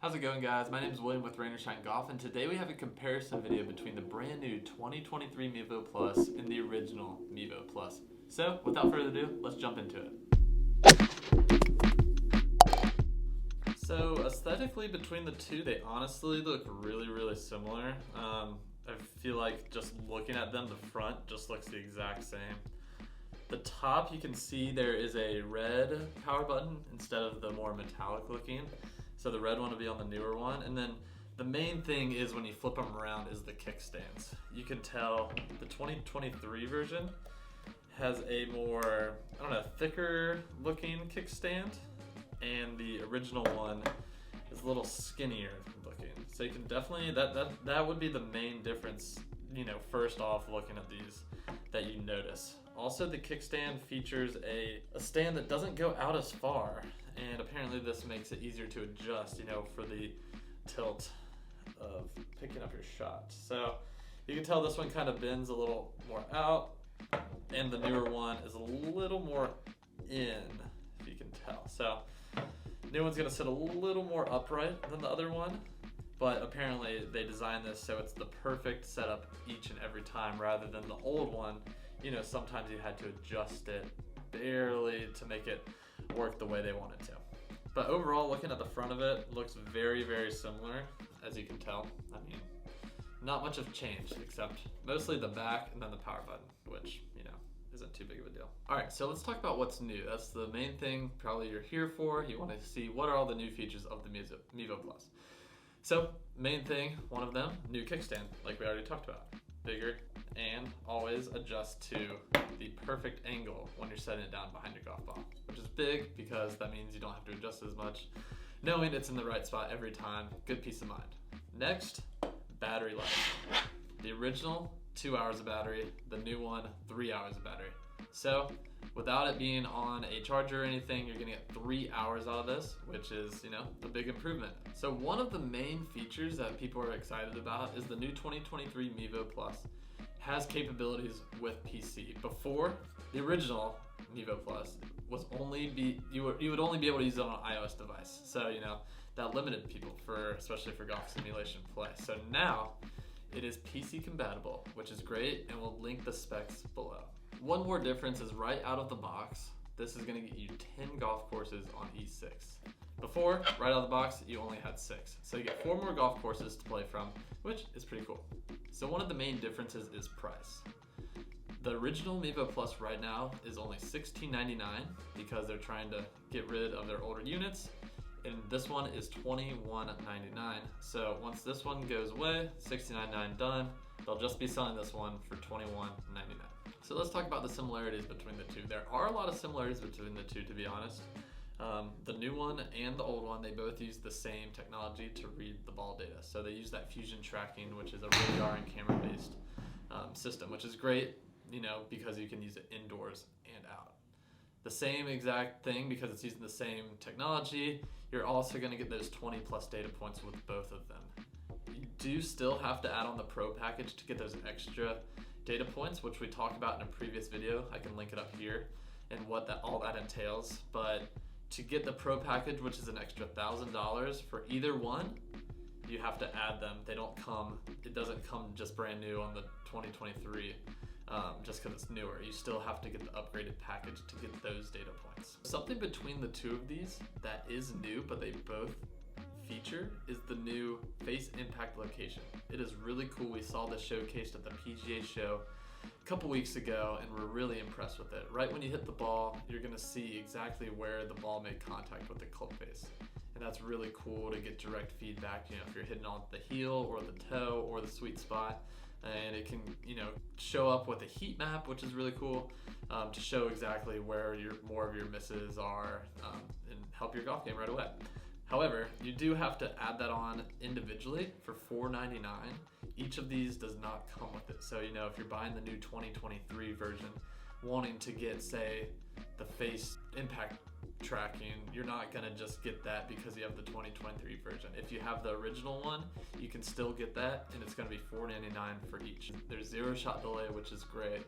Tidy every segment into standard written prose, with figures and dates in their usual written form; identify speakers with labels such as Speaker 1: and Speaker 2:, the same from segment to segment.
Speaker 1: How's it going, guys? My name is William with Rain or Shine Golf, and today we have a comparison video between the brand new 2023 Mevo Plus and the original Mevo Plus. So, without further ado, let's jump into it. So, aesthetically between the two, they honestly look really similar. I feel like just looking at them, the front just looks the exact same. The top, you can see there is a red power button instead of the more metallic looking. So the red one will be on the newer one. And then the main thing is when you flip them around is the kickstands. You can tell the 2023 version has a more, thicker looking kickstand. And the original one is a little skinnier looking. So you can definitely, that would be the main difference, first off looking at these that you notice. Also, the kickstand features a stand that doesn't go out as far, and apparently this makes it easier to adjust, for the tilt of picking up your shot. So you can tell this one kind of bends a little more out, and the newer one is a little more in, if you can tell. So new one's gonna sit a little more upright than the other one, but apparently they designed this so it's the perfect setup each and every time, rather than the old one. Sometimes you had to adjust it barely to make it work the way they wanted to. But overall, looking at the front of it, looks very similar, as you can tell. I mean, not much have changed, except mostly the back and then the power button, which, isn't too big of a deal. All right, so let's talk about what's new. That's the main thing probably you're here for. You want to see what are all the new features of the Mevo Plus. So, main thing, one of them, new kickstand, like we already talked about. Bigger, and always adjust to the perfect angle when you're setting it down behind your golf ball, which is big because that means you don't have to adjust as much. Knowing it's in the right spot every time, good peace of mind. Next, battery life. The original, 2 hours of battery. The new one, 3 hours of battery. So, without it being on a charger or anything, you're gonna get 3 hours out of this, which is, a big improvement. So one of the main features that people are excited about is the new 2023 Mevo Plus has capabilities with PC. Before, the original Mevo Plus was you would only be able to use it on an iOS device. So, that limited people especially for golf simulation play. So now it is PC compatible, which is great, and we'll link the specs below. One more difference is right out of the box, this is gonna get you 10 golf courses on each 6. Before, right out of the box, you only had 6. So you get 4 more golf courses to play from, which is pretty cool. So one of the main differences is price. The original Mevo Plus right now is only $16.99 because they're trying to get rid of their older units. And this one is $21.99. So once this one goes away, $69.99 done, they'll just be selling this one for $21.99. So let's talk about the similarities between the two. There are a lot of similarities between the two, to be honest. The new one and the old one, they both use the same technology to read the ball data. So they use that fusion tracking, which is a radar and camera-based system, which is great, because you can use it indoors and out. The same exact thing, because it's using the same technology, you're also going to get those 20 plus data points with both of them. You do still have to add on the Pro package to get those extra data points, which we talked about in a previous video. I can link it up here and what all that entails. But to get the Pro package, which is an extra $1,000 for either one, you have to add them. It doesn't come just brand new on the 2023. Just because it's newer. You still have to get the upgraded package to get those data points. Something between the two of these that is new, but they both feature, is the new face impact location. It is really cool. We saw this showcased at the PGA show a couple weeks ago, and we're really impressed with it. Right when you hit the ball, you're gonna see exactly where the ball made contact with the club face. And that's really cool to get direct feedback, if you're hitting on the heel or the toe or the sweet spot. And it can, show up with a heat map, which is really cool, to show exactly where more of your misses are, and help your golf game right away. However, you do have to add that on individually for $4.99. Each of these does not come with it. So, if you're buying the new 2023 version, wanting to get, say, the face impact tracking, you're not gonna just get that because you have the 2023 version. If you have the original one, you can still get that, and it's gonna be $4.99 for each. There's 0 shot delay, which is great.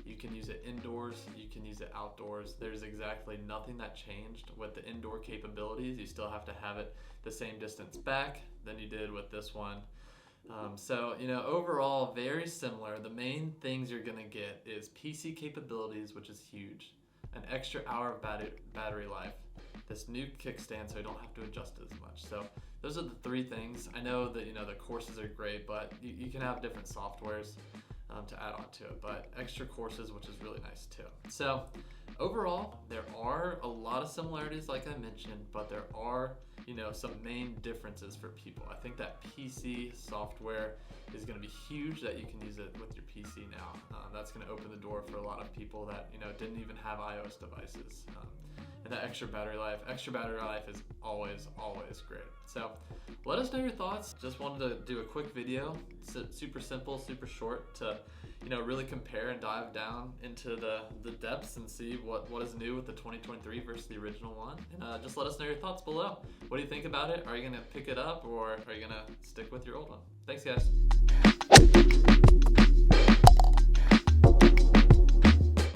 Speaker 1: You can use it indoors, you can use it outdoors. There's exactly nothing that changed with the indoor capabilities. You still have to have it the same distance back than you did with this one. So, overall, very similar. The main things you're gonna get is PC capabilities, which is huge, an extra hour of battery life, this new kickstand so you don't have to adjust it as much. So those are the three things. I know that, the courses are great, but you can have different softwares to add on to it, but extra courses, which is really nice too. So overall, there are a lot of similarities like I mentioned, but there are some main differences for people. I think that PC software is going to be huge, that you can use it with your PC now. That's going to open the door for a lot of people that didn't even have iOS devices. And that extra battery life is always great. So let us know your thoughts. Just wanted to do a quick video, super simple, super short, to really compare and dive down into the depths and see what is new with the 2023 versus the original one. And just let us know your thoughts below. What do you think about it? Are you gonna pick it up, or are you gonna stick with your old one? Thanks, guys.